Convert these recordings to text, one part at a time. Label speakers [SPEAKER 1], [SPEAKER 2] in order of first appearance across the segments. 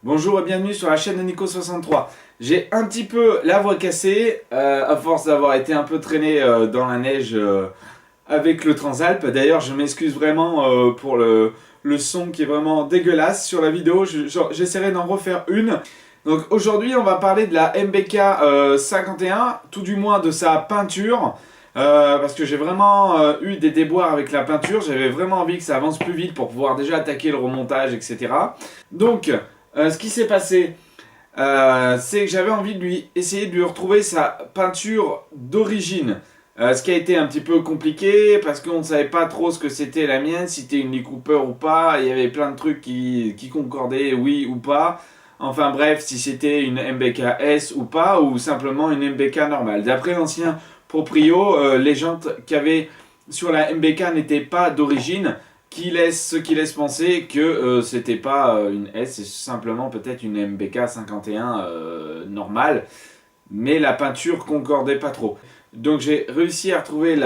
[SPEAKER 1] Bonjour et bienvenue sur la chaîne de Nico63. J'ai un petit peu la voix cassée à force d'avoir été un peu traîné dans la neige avec le Transalp. D'ailleurs je m'excuse vraiment pour le son qui est vraiment dégueulasse sur la vidéo. J'essaierai d'en refaire une. Donc aujourd'hui on va parler de la MBK 51, tout du moins de sa peinture. Parce que j'ai vraiment eu des déboires avec la peinture. J'avais vraiment envie que ça avance plus vite pour pouvoir déjà attaquer le remontage, etc. Donc ce qui s'est passé, c'est que j'avais envie de essayer de lui retrouver sa peinture d'origine. Ce qui a été un petit peu compliqué parce qu'on ne savait pas trop ce que c'était la mienne, si c'était une Lee Cooper ou pas. Il y avait plein de trucs qui concordaient, oui ou pas. Enfin bref, si c'était une MBK S ou pas, ou simplement une MBK normale. D'après l'ancien proprio, les jantes qu'il y avait sur la MBK n'étaient pas d'origine. Ce qui laisse penser que c'était pas une S, c'est simplement peut-être une MBK 51 normale, mais la peinture concordait pas trop. Donc j'ai réussi à retrouver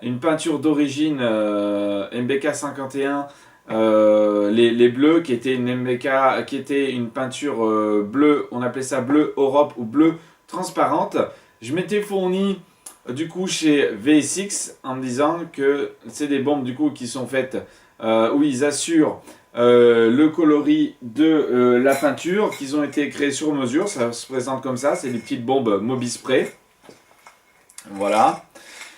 [SPEAKER 1] une peinture d'origine MBK 51, les bleus, qui était une MBK, qui était une peinture bleue, on appelait ça bleu Europe ou bleu transparente. Je m'étais fourni du coup chez VSX en me disant que c'est des bombes du coup qui sont faites où ils assurent le coloris de la peinture, qu'ils ont été créés sur mesure. Ça se présente comme ça, c'est des petites bombes Mobispray. Voilà.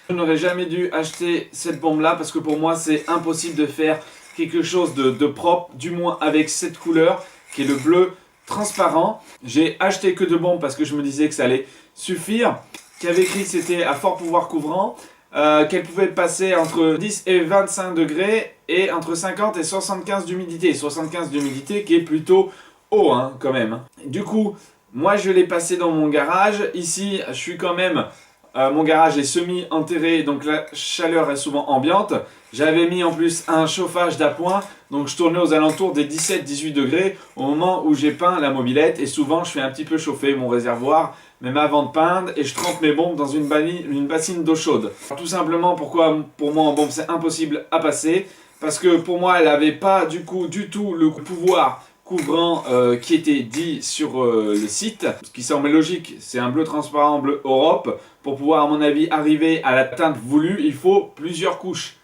[SPEAKER 1] Je n'aurais jamais dû acheter cette bombe là parce que pour moi c'est impossible de faire quelque chose de propre, du moins avec cette couleur qui est le bleu transparent. J'ai acheté que deux bombes parce que je me disais que ça allait suffire, qui avait écrit que c'était à fort pouvoir couvrant, qu'elle pouvait passer entre 10 et 25 degrés et entre 50 et 75 d'humidité. 75 d'humidité qui est plutôt haut hein, quand même. Du coup, moi je l'ai passé dans mon garage. Ici, je suis quand même... mon garage est semi-enterré, donc la chaleur est souvent ambiante. J'avais mis en plus un chauffage d'appoint, donc je tournais aux alentours des 17-18 degrés au moment où j'ai peint la mobilette. Et souvent, je fais un petit peu chauffer mon réservoir, même avant de peindre, et je trempe mes bombes dans une bassine d'eau chaude. Tout simplement, pourquoi pour moi en bombe c'est impossible à passer, parce que pour moi, elle n'avait pas du tout le pouvoir couvrant qui était dit sur le site. Ce qui semble logique, c'est un bleu transparent, bleu Europe. Pour pouvoir à mon avis arriver à la teinte voulue, il faut plusieurs couches.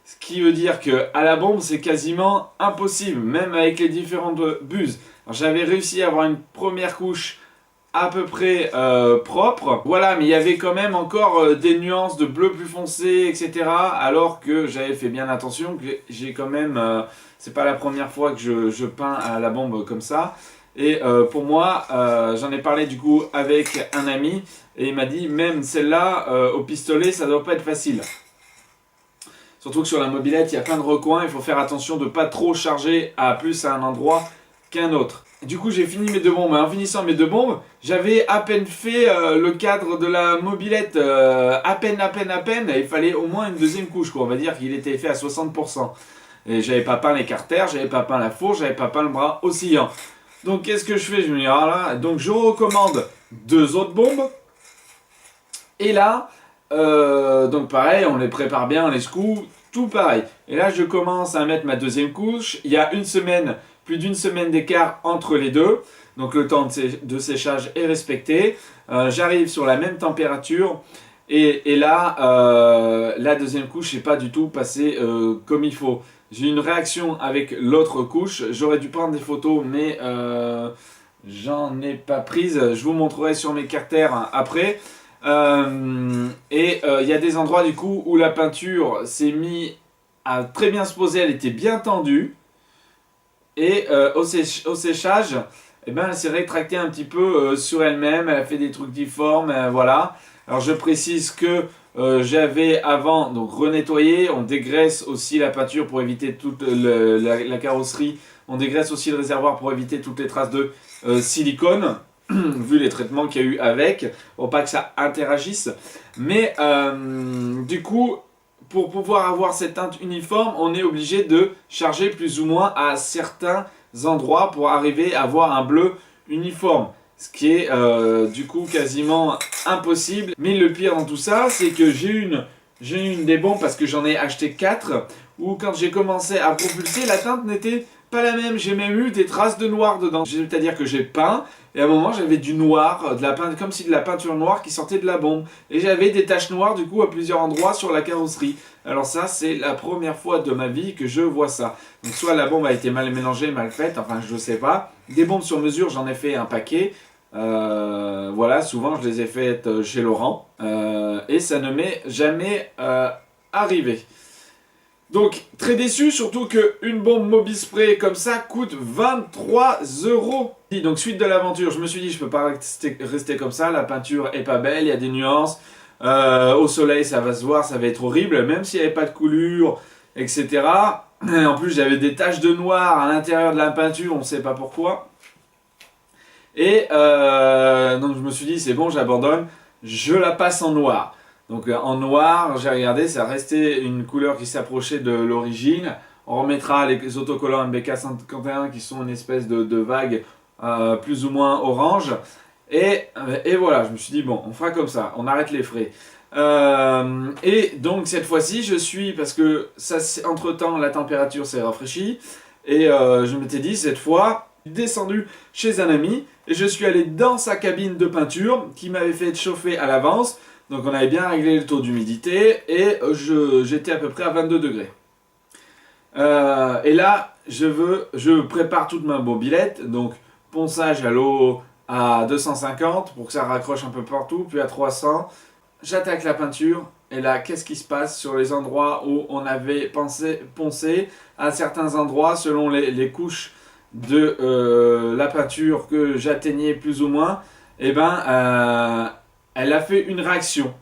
[SPEAKER 1] Ce qui veut dire que à la bombe c'est quasiment impossible, même avec les différentes buses. J'avais réussi à avoir une première couche à peu près propre. Voilà, mais il y avait quand même encore des nuances de bleu plus foncé, etc. Alors que j'avais fait bien attention, que j'ai quand même... c'est pas la première fois que je peins à la bombe comme ça. Et pour moi, j'en ai parlé du coup avec un ami. Et il m'a dit, même celle-là, au pistolet, ça doit pas être facile. Surtout que sur la mobilette, il y a plein de recoins. Il faut faire attention de pas trop charger à plus à un endroit qu'un autre. Du coup, j'ai fini mes deux bombes. En finissant mes deux bombes, j'avais à peine fait le cadre de la mobilette. À peine. Et il fallait au moins une deuxième couche, quoi. On va dire qu'il était fait à 60%. Et j'avais pas peint les carters, j'avais pas peint la fourche, j'avais pas peint le bras oscillant. Donc qu'est-ce que je fais? Je me dis, ah là, donc je recommande deux autres bombes. Et là, donc pareil, on les prépare bien, on les secoue, tout pareil. Et là, je commence à mettre ma deuxième couche. Il y a une semaine, plus d'une semaine d'écart entre les deux. Donc le temps de séchage est respecté. J'arrive sur la même température. Et là, la deuxième couche n'est pas du tout passée comme il faut. J'ai eu une réaction avec l'autre couche. J'aurais dû prendre des photos, mais j'en ai pas prise. Je vous montrerai sur mes carters après. Il y a des endroits du coup où la peinture s'est mise à très bien se poser, elle était bien tendue. Et au séchage, eh ben, elle s'est rétractée un petit peu sur elle-même. Elle a fait des trucs difformes, voilà. Alors je précise que j'avais avant donc renettoyé, on dégraisse aussi la peinture pour éviter toute la carrosserie, on dégraisse aussi le réservoir pour éviter toutes les traces de silicone, vu les traitements qu'il y a eu avec, pour pas que ça interagisse. Mais du coup, pour pouvoir avoir cette teinte uniforme, on est obligé de charger plus ou moins à certains endroits pour arriver à avoir un bleu uniforme. Ce qui est du coup quasiment impossible. Mais le pire dans tout ça, c'est que j'ai eu j'ai eu une des bombes parce que j'en ai acheté 4, où quand j'ai commencé à propulser, la teinte n'était pas la même. J'ai même eu des traces de noir dedans. C'est-à-dire que j'ai peint, et à un moment j'avais du noir, comme si de la peinture noire qui sortait de la bombe. Et j'avais des taches noires du coup à plusieurs endroits sur la carrosserie. Alors ça, c'est la première fois de ma vie que je vois ça. Donc soit la bombe a été mal mélangée, mal faite, enfin je sais pas. Des bombes sur mesure, j'en ai fait un paquet. Voilà, souvent je les ai faites chez Laurent. Et ça ne m'est jamais arrivé. Donc très déçu, surtout qu'une bombe Mobispray comme ça coûte 23 euros. Donc suite de l'aventure, je me suis dit je peux pas rester comme ça, la peinture est pas belle, il y a des nuances. Au soleil ça va se voir, ça va être horrible, même s'il n'y avait pas de coulure, etc. En plus j'avais des taches de noir à l'intérieur de la peinture, on ne sait pas pourquoi. Et donc je me suis dit c'est bon, j'abandonne, je la passe en noir. Donc en noir, j'ai regardé, ça restait une couleur qui s'approchait de l'origine. On remettra les autocollants MBK 51 qui sont une espèce de vague plus ou moins orange. Et voilà, je me suis dit bon, on fera comme ça, on arrête les frais. Et donc cette fois-ci, je suis, parce que ça, entre-temps la température s'est rafraîchie, et je m'étais dit cette fois, descendu chez un ami, et je suis allé dans sa cabine de peinture qui m'avait fait chauffer à l'avance. Donc on avait bien réglé le taux d'humidité et j'étais à peu près à 22 degrés. Et là, je prépare toute ma mobilette, donc ponçage à l'eau à 250 pour que ça raccroche un peu partout, puis à 300. J'attaque la peinture et là, qu'est-ce qui se passe sur les endroits où on avait poncé à certains endroits selon les couches de la peinture que j'atteignais plus ou moins, et elle a fait une réaction.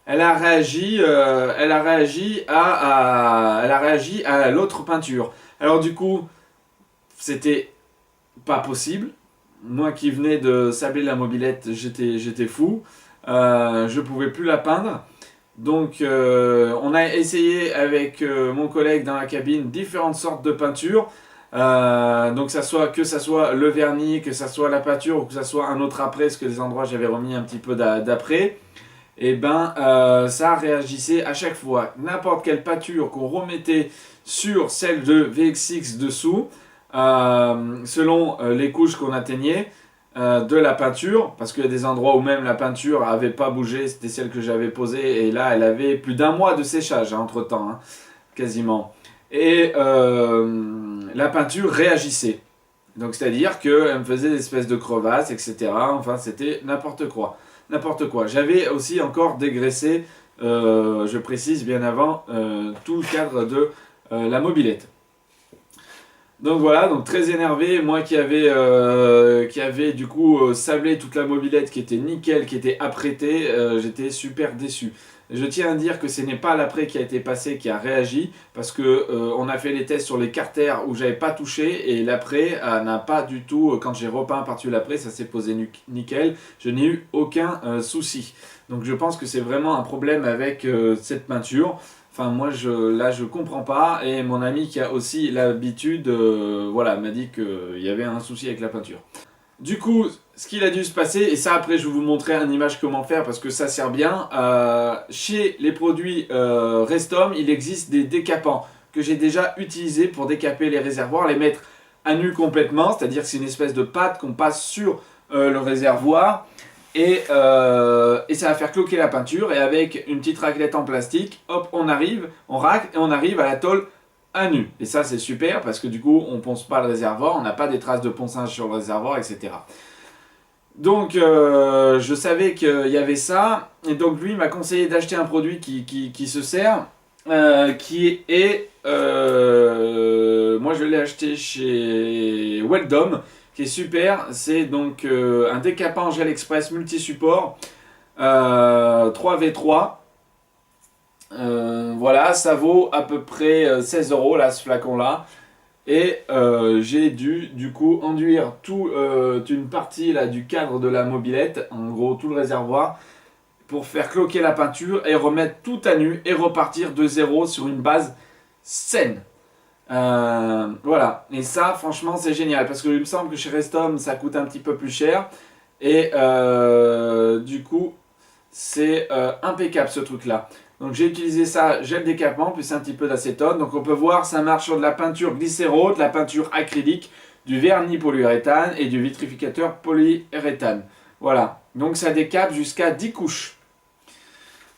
[SPEAKER 1] Elle a réagi à l'autre peinture. Alors du coup, c'était pas possible. Moi qui venais de sabler la mobilette, j'étais fou. Je pouvais plus la peindre. Donc on a essayé avec mon collègue dans la cabine différentes sortes de peintures. Donc que ça soit le vernis, que ça soit la peinture ou que ça soit un autre après, parce que les endroits j'avais remis un petit peu d'après. Et ça réagissait à chaque fois. N'importe quelle peinture qu'on remettait sur celle de VXX dessous, selon les couches qu'on atteignait de la peinture, parce qu'il y a des endroits où même la peinture n'avait pas bougé, c'était celle que j'avais posée, et là elle avait plus d'un mois de séchage entre temps, quasiment. Et la peinture réagissait. Donc c'est-à-dire qu'elle me faisait des espèces de crevasses, etc. Enfin c'était n'importe quoi. N'importe quoi. J'avais aussi encore dégraissé, je précise bien avant, tout le cadre de la mobilette. Donc voilà, donc très énervé, moi qui avait du coup sablé toute la mobilette qui était nickel, qui était apprêtée, j'étais super déçu. Je tiens à dire que ce n'est pas l'après qui a été passé qui a réagi, parce que on a fait les tests sur les carters où j'avais pas touché, et l'après n'a pas du tout, quand j'ai repeint par-dessus l'après, ça s'est posé nickel, je n'ai eu aucun souci. Donc je pense que c'est vraiment un problème avec cette peinture. Enfin moi je comprends pas, et mon ami qui a aussi l'habitude voilà, m'a dit qu'il y avait un souci avec la peinture. Du coup, ce qu'il a dû se passer, et ça après je vais vous montrer une image comment faire parce que ça sert bien, chez les produits Restom, il existe des décapants que j'ai déjà utilisés pour décaper les réservoirs, les mettre à nu complètement, c'est-à-dire que c'est une espèce de pâte qu'on passe sur le réservoir, et ça va faire cloquer la peinture, et avec une petite raclette en plastique, hop, on racle et on arrive à la tôle à nu. Et ça c'est super parce que du coup on ponce pas le réservoir, on n'a pas des traces de ponçage sur le réservoir, etc. Donc je savais qu'il y avait ça, et donc lui m'a conseillé d'acheter un produit qui se sert, qui est, moi je l'ai acheté chez Weldom, qui est super. C'est donc un décapant gel express multi-support 3v3. Voilà, ça vaut à peu près 16 euros là, ce flacon là. Et j'ai dû du coup enduire une partie là, du cadre de la mobilette, en gros tout le réservoir, pour faire cloquer la peinture et remettre tout à nu et repartir de zéro sur une base saine. Voilà, et ça franchement c'est génial parce que il me semble que chez Restom ça coûte un petit peu plus cher, et du coup c'est impeccable ce truc là. Donc j'ai utilisé ça, gel décapant, plus un petit peu d'acétone. Donc on peut voir, ça marche sur de la peinture glycéro, de la peinture acrylique, du vernis polyuréthane et du vitrificateur polyuréthane. Voilà, donc ça décape jusqu'à 10 couches.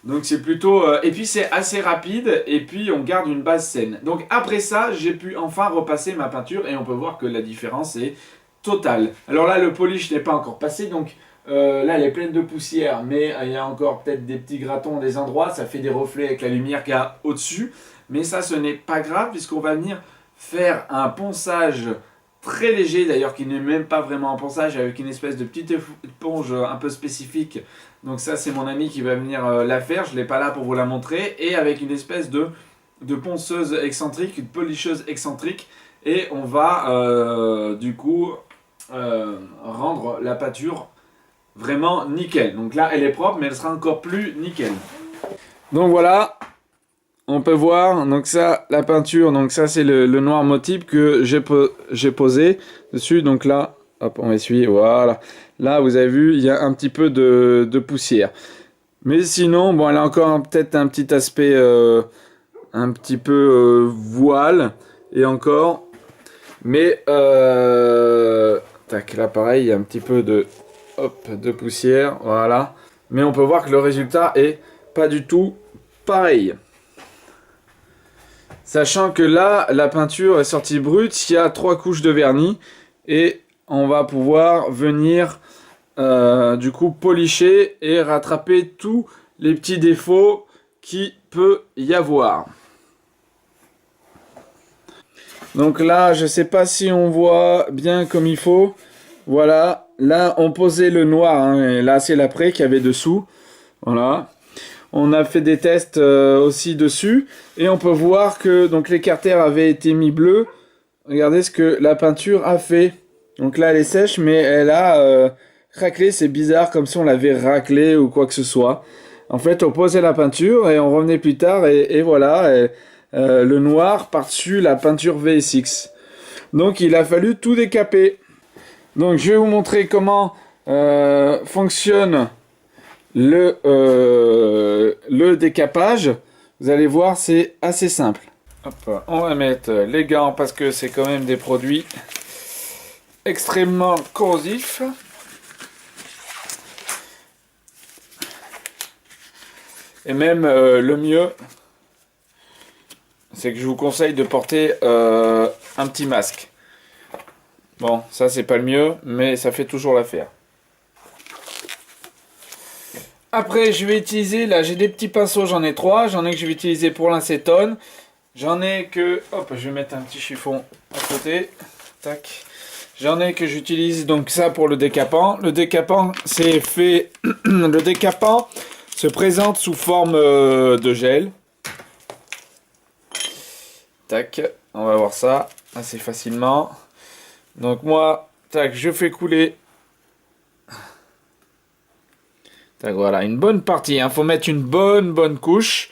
[SPEAKER 1] Donc c'est plutôt... et puis c'est assez rapide, et puis on garde une base saine. Donc après ça, j'ai pu enfin repasser ma peinture, et on peut voir que la différence est totale. Alors là, le polish n'est pas encore passé, donc là elle est pleine de poussière, mais il y a encore peut-être des petits gratons des endroits, ça fait des reflets avec la lumière qu'il y a au-dessus. Mais ça, ce n'est pas grave, puisqu'on va venir faire un ponçage très léger, d'ailleurs qui n'est même pas vraiment un ponçage, avec une espèce de petite éponge un peu spécifique. Donc ça, c'est mon ami qui va venir la faire, je ne l'ai pas là pour vous la montrer, et avec une espèce de ponceuse excentrique, une policheuse excentrique, et on va du coup rendre la peinture vraiment nickel. Donc là, elle est propre, mais elle sera encore plus nickel. Donc voilà, on peut voir, donc ça, la peinture, donc ça c'est le noir motif que j'ai posé dessus. Donc là, hop, on essuie, voilà. Là, vous avez vu, il y a un petit peu de poussière. Mais sinon, bon, elle a encore peut-être un petit aspect un petit peu voile, et encore. Mais, tac, là pareil, il y a un petit peu de poussière, voilà. Mais on peut voir que le résultat est pas du tout pareil. Sachant que là, la peinture est sortie brute, il y a 3 couches de vernis, et on va pouvoir venir du coup policher et rattraper tous les petits défauts qui peut y avoir. Donc là, je sais pas si on voit bien comme il faut. Voilà, là on posait le noir, hein, et là c'est l'après qu'il y avait dessous. Voilà. On a fait des tests aussi dessus, et on peut voir que donc l'écarter avait été mis bleu. Regardez ce que la peinture a fait. Donc là elle est sèche, mais elle a craquelé. C'est bizarre, comme si on l'avait raclé ou quoi que ce soit. En fait, on posait la peinture et on revenait plus tard, et voilà, le noir par-dessus la peinture VSX. Donc il a fallu tout décaper. Donc je vais vous montrer comment fonctionne le décapage. Vous allez voir, c'est assez simple. Hop, on va mettre les gants parce que c'est quand même des produits extrêmement corrosifs. Et même le mieux, c'est que je vous conseille de porter un petit masque. Bon, ça c'est pas le mieux, mais ça fait toujours l'affaire. Après, je vais utiliser, là j'ai des petits pinceaux, j'en ai 3. J'en ai que je vais utiliser pour l'acétone. J'en ai que, hop, je vais mettre un petit chiffon à côté. Tac. J'en ai que j'utilise donc ça pour le décapant. Le décapant, c'est fait, le décapant se présente sous forme de gel. Tac, on va voir ça assez facilement. Donc moi, tac, je fais couler. Tac, voilà, une bonne partie. Il faut mettre une bonne couche.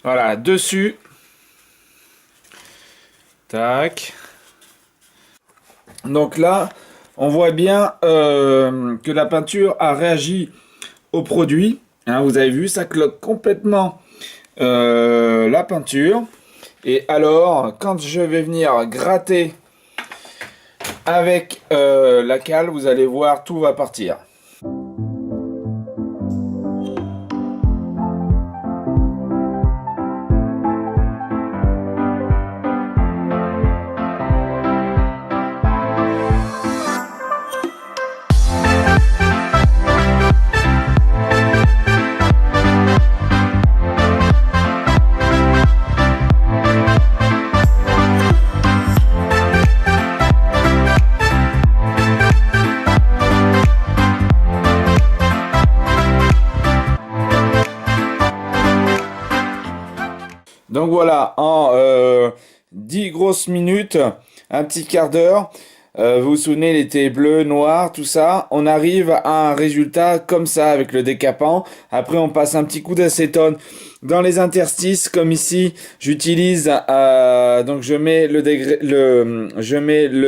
[SPEAKER 1] Voilà, dessus. Tac. Donc là, on voit bien que la peinture a réagi au produit. Hein, vous avez vu, ça cloque complètement la peinture. Et alors, quand je vais venir gratter avec la cale, vous allez voir, tout va partir. Donc voilà, en 10 grosses minutes, un petit quart d'heure, Vous vous souvenez, il était bleu, noir, tout ça. On arrive à un résultat comme ça avec le décapant. Après, on passe un petit coup d'acétone dans les interstices, comme ici. J'utilise donc je mets le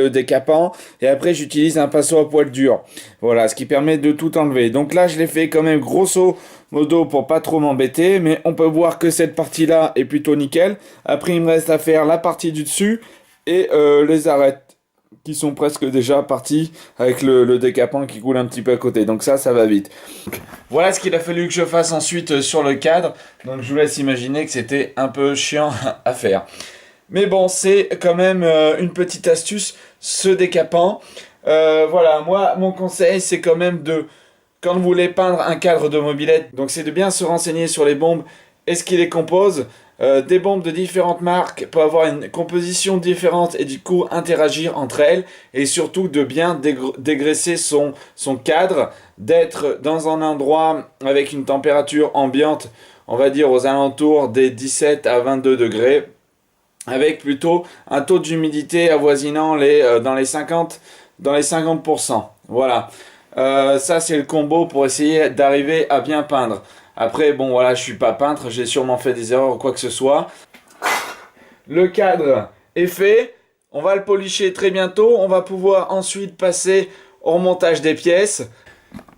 [SPEAKER 1] décapant et après j'utilise un pinceau à poil dur. Voilà, ce qui permet de tout enlever. Donc là, je l'ai fait quand même grosso modo pour pas trop m'embêter, mais on peut voir que cette partie-là est plutôt nickel. Après, il me reste à faire la partie du dessus et les arêtes qui sont presque déjà partis avec le décapant qui coule un petit peu à côté. Donc ça va vite. Voilà ce qu'il a fallu que je fasse ensuite sur le cadre. Donc je vous laisse imaginer que c'était un peu chiant à faire. Mais bon, c'est quand même une petite astuce, ce décapant. Voilà, moi, mon conseil, c'est quand même quand vous voulez peindre un cadre de mobilette, donc c'est de bien se renseigner sur les bombes et ce qui les compose. Des bombes de différentes marques peuvent avoir une composition différente et du coup interagir entre elles et surtout de bien dégraisser son cadre, d'être dans un endroit avec une température ambiante, on va dire aux alentours des 17 à 22 degrés, avec plutôt un taux d'humidité avoisinant dans les 50%. Voilà. Ça c'est le combo pour essayer d'arriver à bien peindre. Après, bon voilà, je suis pas peintre, j'ai sûrement fait des erreurs ou quoi que ce soit. Le cadre est fait, on va le policher très bientôt, on va pouvoir ensuite passer au remontage des pièces.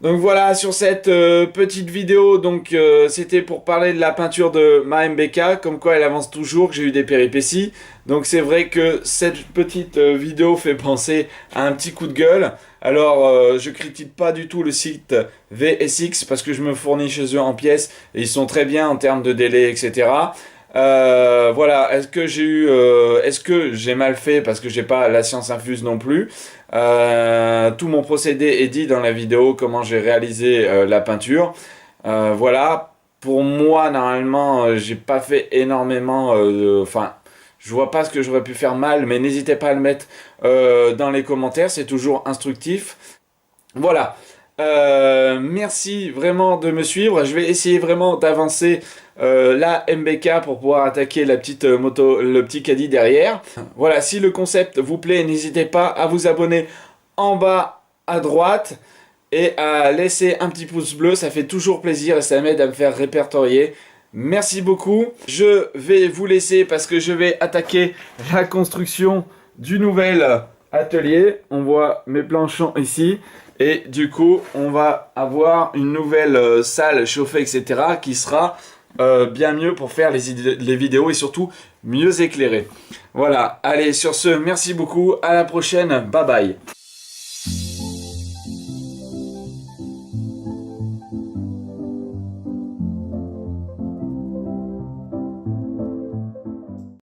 [SPEAKER 1] Donc voilà, sur cette petite vidéo, donc c'était pour parler de la peinture de ma MBK, comme quoi elle avance toujours, que j'ai eu des péripéties. Donc c'est vrai que cette petite vidéo fait penser à un petit coup de gueule. Alors je critique pas du tout le site VSX parce que je me fournis chez eux en pièces et ils sont très bien en termes de délai, etc. Voilà, est-ce que j'ai mal fait parce que j'ai pas la science infuse non plus. Tout mon procédé est dit dans la vidéo, comment j'ai réalisé la peinture. Voilà, pour moi normalement j'ai pas fait énormément, enfin je vois pas ce que j'aurais pu faire mal, mais n'hésitez pas à le mettre dans les commentaires, c'est toujours instructif. Voilà. Merci vraiment de me suivre. Je vais essayer vraiment d'avancer la MBK pour pouvoir attaquer la petite moto, le petit caddie derrière. Voilà, si le concept vous plaît, n'hésitez pas à vous abonner en bas à droite et à laisser un petit pouce bleu. Ça fait toujours plaisir et ça m'aide à me faire répertorier. Merci beaucoup. Je vais vous laisser parce que je vais attaquer la construction du nouvel atelier. On voit mes planchons ici. Et du coup, on va avoir une nouvelle salle chauffée, etc. qui sera bien mieux pour faire les vidéos et surtout mieux éclairée. Voilà, allez, sur ce, merci beaucoup. À la prochaine. Bye bye.